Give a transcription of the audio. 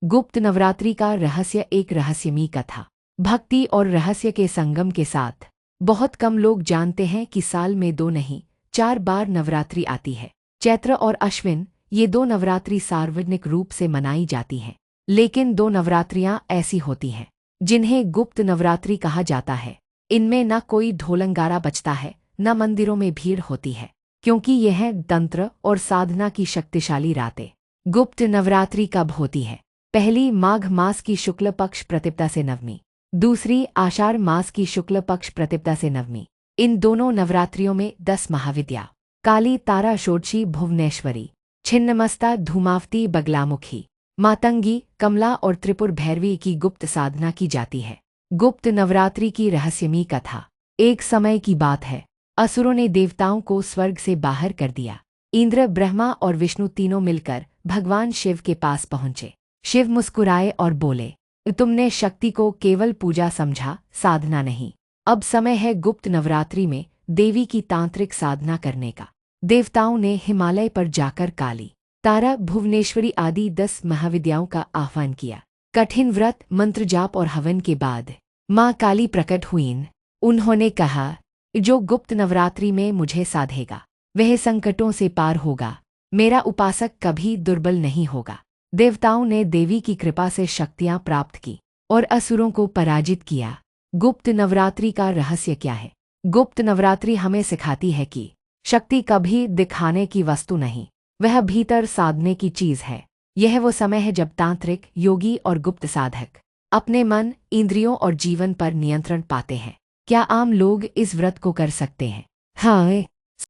गुप्त नवरात्रि का रहस्य एक रहस्यमयी कथा। भक्ति और रहस्य के संगम के साथ बहुत कम लोग जानते हैं कि साल में 2 नहीं 4 बार नवरात्रि आती है। चैत्र और अश्विन, ये 2 नवरात्रि सार्वजनिक रूप से मनाई जाती हैं। लेकिन 2 नवरात्रियां ऐसी होती हैं जिन्हें गुप्त नवरात्रि कहा जाता है। इनमें न कोई ढोलंगारा बजता है, न मंदिरों में भीड़ होती है, क्योंकि यह है तंत्र और साधना की शक्तिशाली रातें। गुप्त नवरात्रि कब होती है? पहली माघ मास की शुक्ल पक्ष प्रतिपदा से नवमी, दूसरी आषाढ़ मास की शुक्ल पक्ष प्रतिपदा से नवमी। इन दोनों नवरात्रियों में 10 महाविद्या काली, तारा, षोडशी, भुवनेश्वरी, छिन्नमस्ता, धूमावती, बगलामुखी, मातंगी, कमला और त्रिपुर भैरवी की गुप्त साधना की जाती है। गुप्त नवरात्रि की रहस्यमयी कथा। एक समय की बात है, असुरों ने देवताओं को स्वर्ग से बाहर कर दिया। इंद्र, ब्रह्मा और विष्णु तीनों मिलकर भगवान शिव के पास पहुंचे। शिव मुस्कुराए और बोले, तुमने शक्ति को केवल पूजा समझा, साधना नहीं। अब समय है गुप्त नवरात्रि में देवी की तांत्रिक साधना करने का। देवताओं ने हिमालय पर जाकर काली, तारा, भुवनेश्वरी आदि 10 महाविद्याओं का आह्वान किया। कठिन व्रत, मंत्र जाप और हवन के बाद माँ काली प्रकट हुईं। उन्होंने कहा, जो गुप्त नवरात्रि में मुझे साधेगा वह संकटों से पार होगा। मेरा उपासक कभी दुर्बल नहीं होगा। देवताओं ने देवी की कृपा से शक्तियां प्राप्त की और असुरों को पराजित किया। गुप्त नवरात्रि का रहस्य क्या है? गुप्त नवरात्रि हमें सिखाती है कि शक्ति कभी दिखाने की वस्तु नहीं, वह भीतर साधने की चीज है। यह वो समय है जब तांत्रिक, योगी और गुप्त साधक अपने मन, इंद्रियों और जीवन पर नियंत्रण पाते हैं। क्या आम लोग इस व्रत को कर सकते हैं? हाँ,